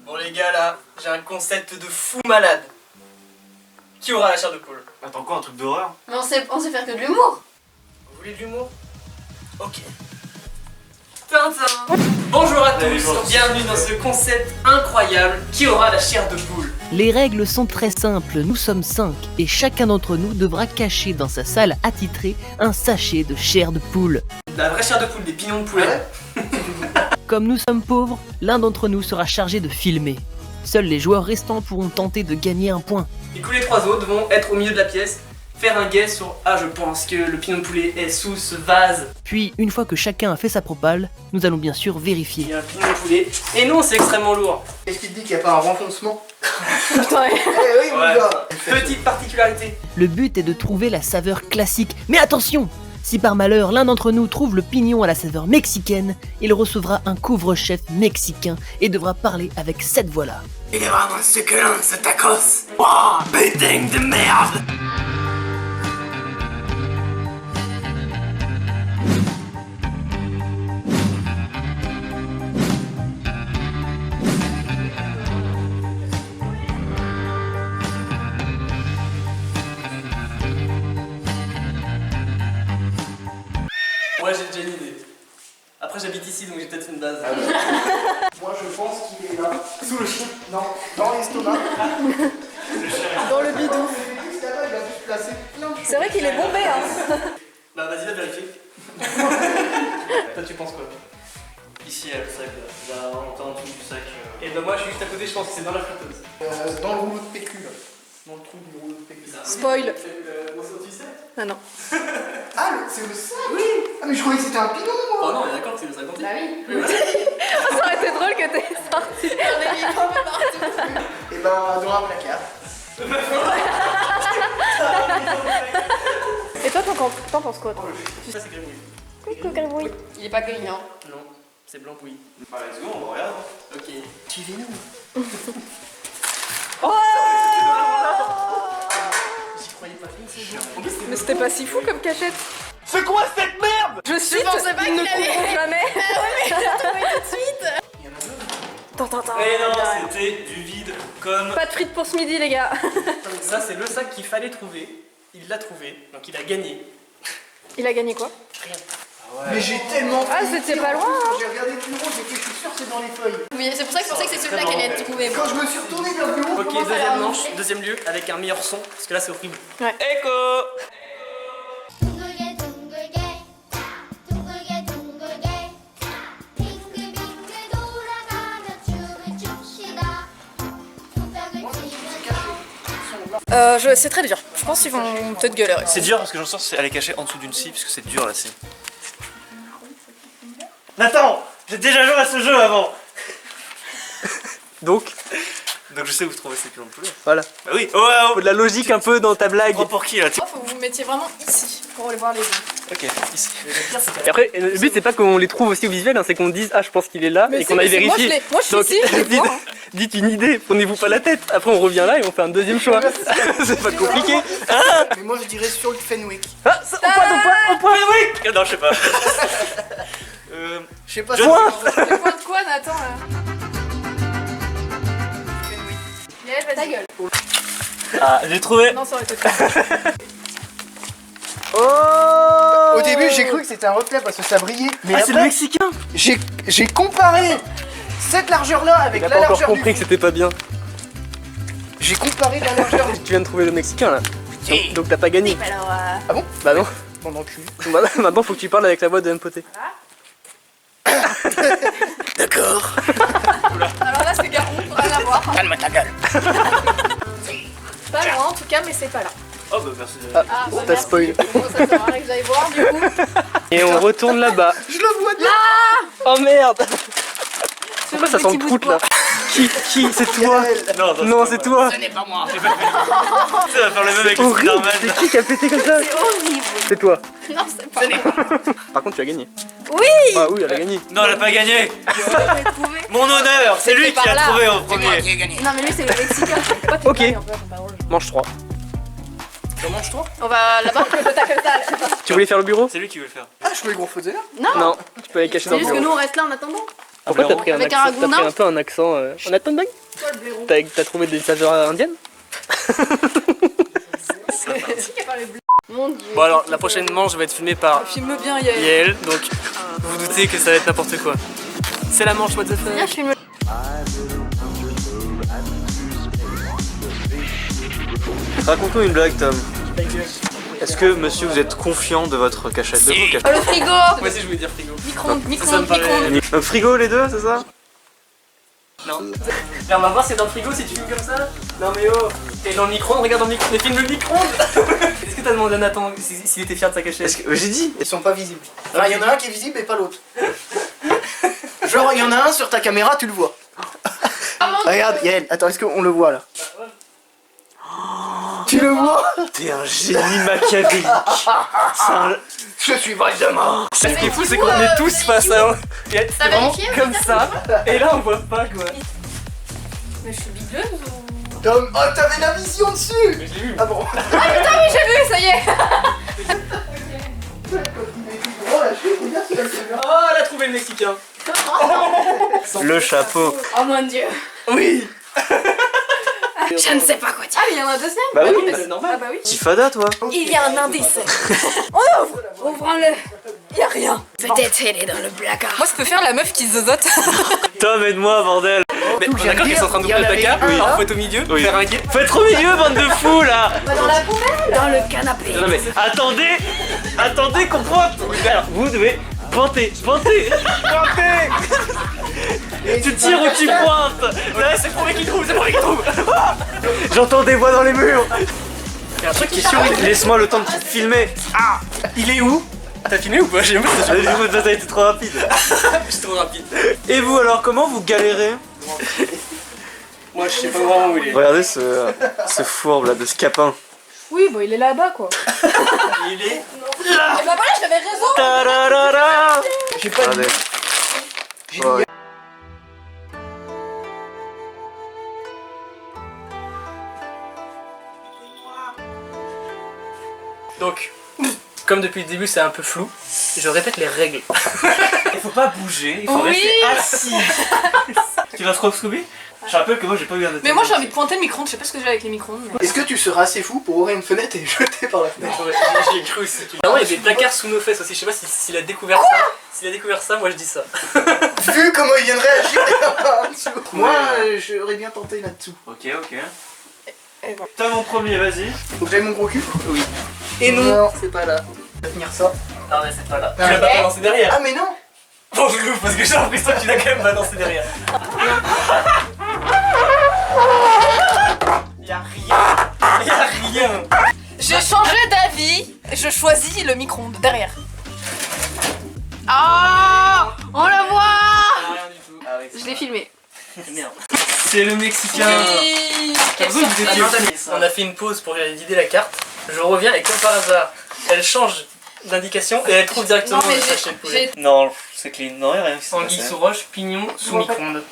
Bon les gars là, j'ai un concept de fou malade. Qui aura la chair de poule? Attends quoi, un truc d'horreur? Mais on sait faire que de l'humour. Vous voulez de l'humour? Ok. Tintin. Bonjour à tous, bienvenue dans ce concept incroyable. Qui aura la chair de poule? Les règles sont très simples, nous sommes 5 et chacun d'entre nous devra cacher dans sa salle attitrée un sachet de chair de poule. La vraie chair de poule, des pignons de poulet. Comme nous sommes pauvres, l'un d'entre nous sera chargé de filmer. Seuls les joueurs restants pourront tenter de gagner un point. Du coup les trois autres vont être au milieu de la pièce, faire un guess sur « Ah je pense que le pignon de poulet est sous ce vase ». Puis, une fois que chacun a fait sa propale, nous allons bien sûr Il vérifier. y a un pignon de poulet. Et non, c'est extrêmement lourd. Est-ce qu'il te dit qu'il n'y a pas un renfoncement? Putain, Eh oui mon Ouais. gars. Petite particularité. Le but est de trouver la saveur classique. Mais attention! Si par malheur l'un d'entre nous trouve le pignon à la saveur mexicaine, il recevra un couvre-chef mexicain et devra parler avec cette voix-là. Il est vraiment succulent ce tacos. Wow, putain de merde. Moi j'ai déjà une idée. Après j'habite ici donc j'ai peut-être une base. Moi je pense qu'il est là. Sous le chien? Non, dans l'estomac. dans le bidou. Il a dû se placer plein de choses. C'est vrai qu'il est bombé, hein. Bah vas-y va vérifier. Toi tu penses quoi? Ici, le sac, là, on est en dessous du sac. Et bah moi je suis juste à côté, je pense que c'est dans la friteuse. Dans le rouleau de PQ là. Dans le trou du rouleau de PQ. Spoil. Ah non. Ah, c'est le sac? Oui. Ah mais je croyais que c'était un pilon moi. Oh non, on est d'accord que c'est le 50. Bah oui. Oui, voilà. Ça aurait été drôle que t'aies sorti. On est mis un peu partout. Et ben dans un placard. Et toi, t'en penses quoi, toi? Ça c'est gribouille. Coucou, Gribouille. Il est pas gagnant. Non, c'est blanc bouilli. Bah, let's go, on regarde. Ok. Suivez-nous. J'y croyais pas une seconde. Mais c'était pas si fou comme cachette. C'est quoi cette merde? Je cite, pensais pas ils ne qu'il allait- trouveront jamais. Ah ouais, mais j'ai trouvé tout de suite. Et non, c'était du vide comme... Pas de frites pour ce midi, les gars. Ça c'est le sac qu'il fallait trouver. Il l'a trouvé, donc il a gagné. Il a gagné quoi? Mais j'ai tellement. Ah, fait c'était pitié, pas en loin, plus, hein. Quand j'ai regardé le bureau, j'ai fait, je suis sûr que c'est dans les feuilles. Oui, c'est pour ça que je pensais que c'est celui-là qu'elle allait trouver. Quand je me suis retourné vers le bureau, Ok, Comment ça, deuxième là, manche, deuxième lieu, avec un meilleur son, parce que là c'est horrible. Ouais. Echo. 둥글게 둥글게 둥글게 둥글게 빙글빙글 돌아가며 춤을 춥시다 손뼉을 치면서 C'est très dur. Je pense qu'ils vont peut-être galérer. C'est dur parce que j'en sens elle est cachée en dessous d'une scie parce que c'est dur la scie. Nathan, j'ai déjà joué à ce jeu avant. Donc, Donc je sais où trouver ces pions de poulet. voilà. Bah oui. Oh, oh, Faut de la logique un peu dans ta blague. prends pour qui là? Faut que vous vous mettiez vraiment ici pour aller voir les deux. Ok, ici. Et après, le but c'est pas qu'on les trouve aussi au visuel, hein, c'est qu'on dise ah je pense qu'il est là et qu'on aille vérifier. Moi je suis ici, je les dites, vois. Hein. dites une idée, prenez-vous pas la tête. Après on revient là et on fait un deuxième choix. C'est pas compliqué. Ah, mais moi je dirais sur le Fenwick. ah ça, au point, oui. Non, je sais pas. Je sais pas Je- si Point. Le point de quoi, Nathan là? Yael, vas-y. Ta gueule. Ah, j'ai trouvé. Non, ça aurait été très Oh. Au début j'ai cru que c'était un reflet parce que ça brillait. Mais Ah c'est le après, mexicain. j'ai comparé cette largeur là avec Il la a pas encore largeur compris du... que c'était pas bien. J'ai comparé la largeur du... Tu viens de trouver le mexicain là. Donc t'as pas gagné. Alors, Ah bon? Bah non. Mon enculé. Maintenant faut que tu parles avec la voix de M-Poté. D'accord. Alors là, c'est Garou, rien à voir. Calme ta gueule. Pas loin en tout cas, mais c'est pas là. Oh bah merci. Ah, Ah, bah, t'as merci. spoil. Bon, ça sert à rien que j'aille voir du coup. Et on retourne là-bas. Je le vois bien. Oh merde. Pourquoi ça le sent petit le bout prout de là? Qui? C'est toi? Non, c'est toi. Ce n'est pas moi. Ça va faire le même avec le Horrible. Spider-Man. C'est qui a pété comme ça? C'est horrible. C'est toi. Non, c'est pas Par contre, tu as gagné. Oui. Ah oui, elle a gagné. Non, elle a pas gagné. J'ai trouvé. Mon honneur, c'est lui qui par a là. trouvé en premier. Non, mais lui, c'est le Mexicain. Pourquoi t'es Ok. pas allé, en fait, c'est pas drôle. Mange 3. Comment mange-toi? On va là-bas. Tu voulais faire le bureau? C'est lui qui veut le faire. Ah, je peux les groffoser là. Non, tu peux les cacher dans C'est le juste que bureau. nous on reste là en attendant. Pourquoi t'as pris un Avec un accent, t'as ragondin. pris un peu un accent en attendant? Toi le blaireau. T'as trouvé des saveurs indiennes? Mon dieu. Bon alors, la prochaine manche va être filmée par Filme bien, Yael. Yael, donc vous vous doutez que ça va être n'importe quoi. C'est la manche what the Viens, fuck. je filme. Raconte-nous une blague, Tom. Est-ce que, monsieur, vous êtes confiant de votre cachette? De vos cachettes? Oh, le frigo. Moi aussi je voulais dire frigo. Micro-ondes, Ça me micro-ondes, paraît- micro-ondes. Un frigo, les deux, c'est ça? Non. Là on va voir si c'est dans le frigo si tu filmes comme ça. Non mais oh. T'es dans le micro-ondes, regarde dans le micro-ondes. Mais filme le micro-ondes. Est-ce que t'as demandé à Nathan s'il était fier de sa cachette? Est-ce que... J'ai dit. Ils sont pas visibles. Enfin, il y en a un qui est visible et pas l'autre. Genre, il y en a un sur ta caméra, tu le vois. Regarde, Yael, attends, est-ce qu'on le voit là? Tu le vois? T'es un génie machiavélique. C'est un... Je suis Voldemort. Ce qui est fou c'est qu'on est tous face à un. C'est vraiment vérifié, comme ça. Et là on voit pas quoi. Mais je suis bigleuse ou. Tom, oh, t'avais la vision dessus. Mais je l'ai vu. Ah bon? Oui, j'ai vu, ça y est. Oh, la chute, regarde sur la caméra. Oh elle a trouvé le Mexicain. Le chapeau. Oh mon dieu. Oui. Je ne sais pas quoi dire. Ah, mais il y en a un deuxième. Bah oui, mais c'est normal. Ah bah oui. Tifada, toi. Il y a un indice. On ouvre. Ouvrons-le. Il y a rien. Peut-être elle est dans le placard. Moi, ça peut faire la meuf qui zozote. Tom, aide-moi, bordel. Mais on est d'accord qu'ils sont en train d'ouvrir le placard. Alors faut être au milieu, Oui. faire un guet. Faut être au milieu, bande de fous, là. Dans la poubelle. Dans le canapé. Non mais attendez qu'on pointe. Alors, vous devez pointer. Tu tires ou tu pointes. Là c'est pour qu'il trouve, c'est pour qu'il trouve. J'entends des voix dans les murs. Il y a un truc qui est sur lui. Laisse-moi le temps de filmer. Il est où? T'as filmé ou pas? J'ai même pas Allez, du coup, ça a été trop rapide. Je suis trop rapide. Et vous alors, comment vous galérez? Moi je sais pas vraiment où il est. Regardez ce fourbe là, de ce capin. Oui, bon, il est là-bas, quoi. Il est. Eh bah voilà, j'avais raison. Tararara. J'ai pas dit. Regardez. Ouais. Donc, comme depuis le début c'est un peu flou, je répète les règles. Il faut pas bouger, il faut Oui. rester assis. Tu vas trop Scooby? Je rappelle que moi j'ai pas eu un Mais moi, j'ai envie de pointer le micro-ondes. Je sais pas ce que j'ai avec les micro-ondes. Mais... Est-ce que tu seras assez fou pour ouvrir une fenêtre et jeter par la fenêtre? J'y ai cru aussi. Vraiment il y a des placards sous nos fesses aussi, je sais pas s'il a découvert ça. S'il a découvert ça, moi je dis ça. Vu comment il vient de réagir en dessous. Moi, j'aurais bien tenté là-dessous. Ok. Et voilà. Tom en premier, vas-y. Faut que j'aille mon gros cul? Oui. Et non, c'est pas là. Je vais tenir ça. Non mais c'est pas là. Tu Ah, l'as pas balancé derrière. Ah mais non. Bon je l'ouvre parce que j'ai l'impression que tu l'as quand même balancé derrière. Y'a rien. J'ai changé d'avis. Je choisis le micro-ondes derrière. Ah, on le voit. Rien du tout. Ah oui, Je l'ai filmé. merde. C'est le Mexicain. Oui. T'as besoin que vous étiez On a fait une pause pour vider la carte. Je reviens et comme par hasard, elle change d'indication et elle trouve directement Non, mais le sachet de poulet. Non, c'est clean. Non, y'a rien qui s'est Anguille passé. sous roche, pignon sous micro-ondes.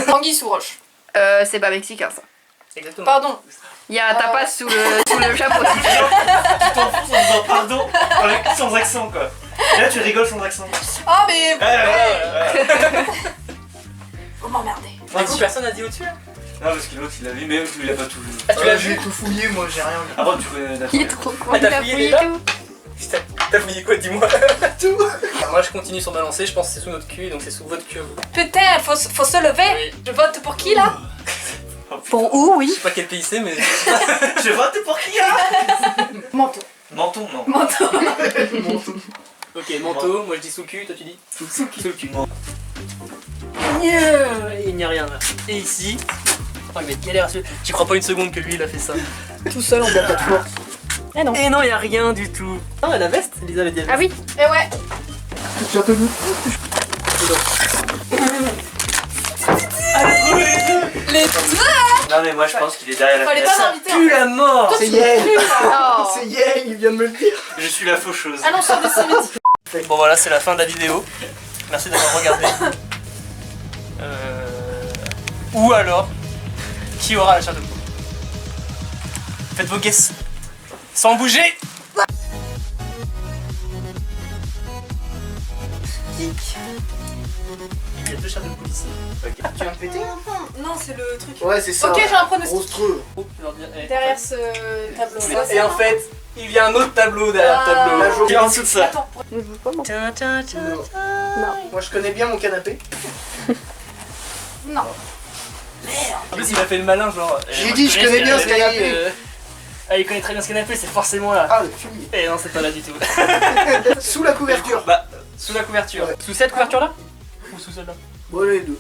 Anguille sous roche. C'est pas mexicain, ça. Exactement. Pardon. Il y a un tapas sous le chapeau. Tu t'enfonces en disant pardon sans accent quoi. Et là tu rigoles sans accent. Oh, mais. Vous m'emmerdez. Ah, si personne n'a dit au-dessus là? Non parce que l'autre il l'a vu mais il a pas tout vu. Ah, tu l'as J'ai vu? tout fouillé, moi j'ai rien vu. Après tu connais la Il est trop con. Ah, t'as Il a fouillé fouillé déjà tout. Putain, t'as fouillé quoi, dis-moi? Tout. Moi je continue sur balancer, je pense que c'est sous notre cul, donc c'est sous votre cul à vous. Putain, faut se lever. Oui. Je vote pour qui, là? Pour où, Je oui. sais pas quel pays c'est, mais. Je vote pour qui là? Menton. Menton non. Menton. Ok, manteau, moi je dis sous le cul, toi tu dis? Sous le cul. Il n'y a rien là. Et ici. Oh, il va être galère à celui-là. J'y crois pas une seconde que lui il a fait ça. Tout seul, on perd pas de force. Eh non. Et non, il y a rien du tout. Ah, la veste, Lisa avait dit. Ah oui. Eh ouais. Tu as tenu. Les deux. Non mais moi je pense qu'il est derrière la Fallait fenêtre. pas m'inviter. Pue la mort. C'est Yael. Oh. C'est Yael, il vient de me le dire. Je suis la faucheuse. Ah non, sors des cimetières. Bon voilà, c'est la fin de la vidéo. Merci d'avoir regardé. Ou alors, qui aura la chair de poule? Faites vos guesses. Sans bouger. Tic. Il y a deux chefs de policiers. Tu viens de péter? Non, c'est le truc. Ouais, c'est ça. Ok, j'ai un pronostic. Monstrueux. Derrière ce tableau. Et en fait, il y a un autre tableau derrière le tableau. La journée. Qui est en dessous de ça? Attends, Je bouge pas, moi. Moi je connais bien mon canapé. non. En plus, il a fait le malin, genre. J'ai dit, je connais bien ce canapé. Ah, il connaît très bien ce canapé, c'est forcément là. Ah, le fumier. Et non, c'est pas là du tout. Sous la couverture. Bah, sous la couverture. Ouais. Sous cette couverture là? Ou sous celle-là? Bon, les deux.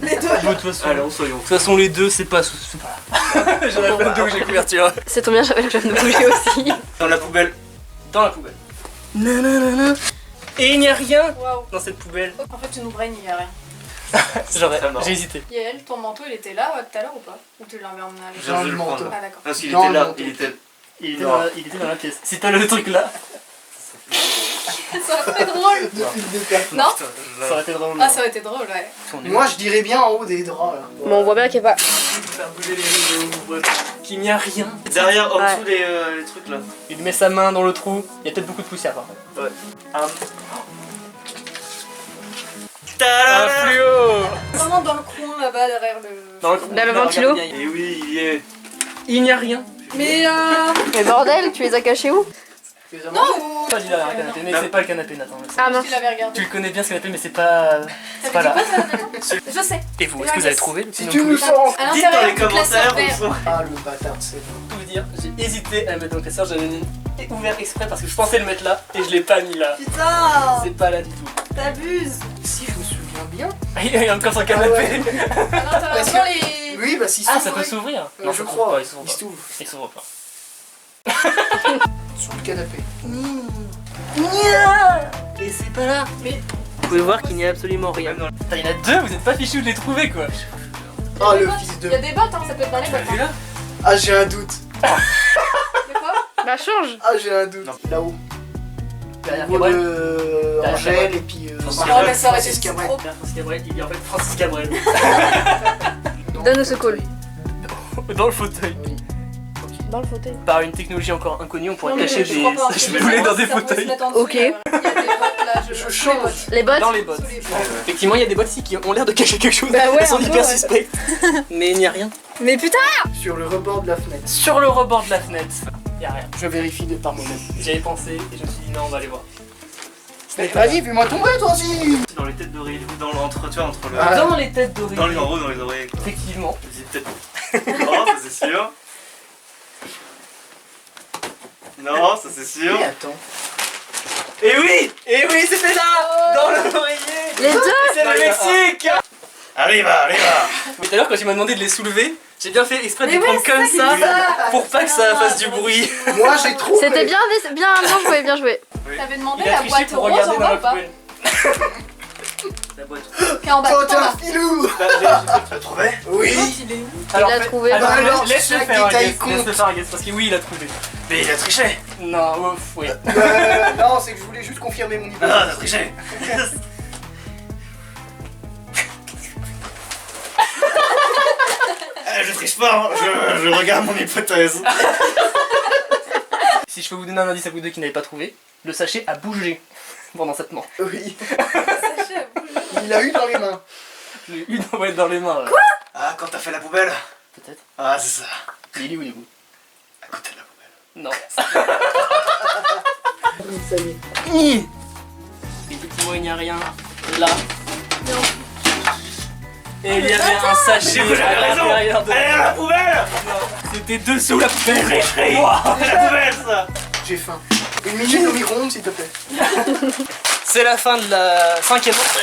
Les deux. De toute façon. Alors, soyons. De toute façon, les deux, c'est pas sous. C'est pas là. J'en ai pas deux où j'ai couverture. C'est ton bien, j'avais le flemme de bouger aussi. Dans la poubelle. Dans la poubelle. Nanana. Et il n'y a rien Waouh. dans cette poubelle. En fait, tu nous brain, il y a rien. Genre, très marrant. j'ai hésité. Yael, ton manteau, il était là tout à l'heure ou pas? Ou tu l'as emmené avec J'ai envie de le manteau. prendre. Ah, d'accord. Parce qu'il Dans était le là, manteau. il était. Il était dans la pièce. Si t'as le truc là, Ça aurait été drôle. Depuis le départ. Non? ça aurait été drôle. Ah, ça aurait été drôle, ouais. Moi je dirais bien en haut des draps là. Bon, on voit bien qu'il n'y a pas. Faire bouger les rideaux, qu'il n'y a rien. Derrière, en Ouais. dessous les trucs là. Il met sa main dans le trou. Il y a peut-être beaucoup de poussière par contre. Un fluo. Vraiment dans le coin là-bas, derrière le. Dans le Là, le ventilo. Et oui, il y est. Il n'y a rien. Mais Mais bordel, tu les as cachés où? Non, ou. Pas dit derrière le canapé, mais c'est pas le canapé, Nathan. Ah mince. Tu l'avais regardé. Tu le connais bien ce canapé, mais c'est pas. C'est pas là. Quoi, ça, Nathan? Je sais. Et vous, est-ce que vous avez trouvé? Si tu nous sors À Dites dans l'intérieur les du classeur commentaires où vert. sont. Ah le bâtard c'est Pour vous dire, j'ai hésité à le mettre dans le classeur, j'avais ouvert exprès parce que je pensais le mettre là et je l'ai pas mis là. Putain, C'est pas là du tout. t'abuses. Si je me souviens bien. Il y a encore son canapé. À l'intérieur, Parce dans que- les. Oui bah si Ah, ça peut s'ouvrir. Non je crois. pas, il s'ouvre Il pas. s'ouvre Il s'ouvre pas. sous le canapé. Et c'est pas là. Mais. Vous pouvez voir qu'il n'y a absolument rien. Putain, il y en a deux, vous êtes pas fichus de les trouver quoi. Ah le bottes. fils Il y a de. des bottes, hein, ça peut être dans les bottes. T'as vu là? Ah j'ai un doute. De quoi? Bah, change. Ah j'ai un doute. Non. Là-haut. Derrière Au niveau Cabrel. de Derrière Angèle Cabrel. et puis Francis Oh, Cabrel. mais ça aurait été Francis Cabrel. trop. Derrière Francis Cabrel, il y a en fait Francis Cabrel. Donne-nous ce call. Dans le fauteuil. Dans le fauteuil. Par une technologie encore inconnue, on pourrait Non, mais cacher je des crois pas. boulets dans des Ça pourrait se fauteuils. mettre en dessous, Ok. là, voilà. Il y a des bottes là, Je sous change. Les bottes. Dans les bottes. les bottes. Effectivement, il y a des boîtes ici qui ont l'air de cacher quelque chose. Bah ouais, Elles sont un peu, hyper ouais. suspectes. Mais il n'y a rien. Mais putain. sur le rebord de la fenêtre. Sur le rebord de la fenêtre, il n'y a rien. Je vérifie par moi-même. J'avais pensé et je me suis dit non, on va aller voir. Mais vas-y fais-moi tomber toi aussi. Dans les têtes d'oreiller, ou dans l'entre, tu vois, entre le. Ah. Dans les têtes d'oreiller. Dans les en haut, dans les oreillers quoi. Effectivement. Je dis peut-être. Non, ça c'est sûr. Non, ça c'est sûr. Mais attends. Et oui, c'était là. Dans l'oreiller. Les deux. C'est le Mexique. Arrive, arrive. Mais tout à l'heure, quand tu m'as demandé de les soulever, j'ai bien fait exprès de les Mais prendre ouais, comme c'est ça ça. pour pas que ça fasse du bruit. Moi j'ai trop. C'était bien joué, bien joué. T'avais demandé Il a la triché boîte pour rose regarder en dans bas la ou pas? poubelle. La boîte. Qui est en bas, Oh tout en t'as bas. un filou. Bah, j'ai pas trouvé. Oui. Il est où? Alors, l'a trouvé. Alors, Bah alors, laisse-le chaque faire un détail guess. compte. Laisse-le faire un guess parce que oui, il a trouvé. Mais il a triché. Non, ouf, oui. Non c'est que je voulais juste confirmer mon niveau. Ah, t'as triché. Je triche pas, hein. Je regarde mon hypothèse. Si je peux vous donner un indice à vous deux qui n'avez pas trouvé, le sachet a bougé pendant cette manche. Oui. Sachez, à bouger. Il l'a eu dans les mains. Je l'ai eu dans les mains. Ah, quand t'as fait la poubelle. Peut-être. Ah, c'est ça. Mais il est où du coup? À côté de la poubelle. Non. Ça y est. Effectivement, il n'y a rien là. Et il y avait un sachet J'avais à raison. l'intérieur de Allez, à la poubelle. C'était dessous la poubelle. Tricherie. Wow. C'est la poubelle, ça. J'ai faim. Une minute au micro-ondes s'il te plaît. C'est la fin de la 5ème manche.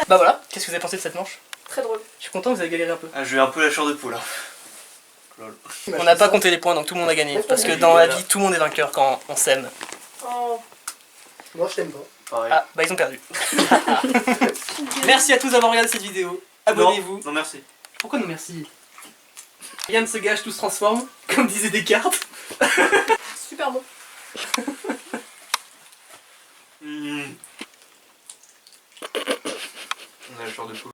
Bah voilà, qu'est-ce que vous avez pensé de cette manche? Très drôle. Je suis content, vous avez galéré un peu. Ah, j'ai eu un peu la chair de poule. Hein. Lol. On n'a pas compté les points, donc tout le monde a gagné. Parce que dans la vie, tout le monde est vainqueur quand on s'aime. Oh. Moi je t'aime pas. Pareil. Ah, bah ils ont perdu. Merci à tous d'avoir regardé cette vidéo. Abonnez-vous. Non, merci. Pourquoi non merci? Rien ne se gâche, tout se transforme, comme disaient Descartes. Super bon. On a la chair de poule.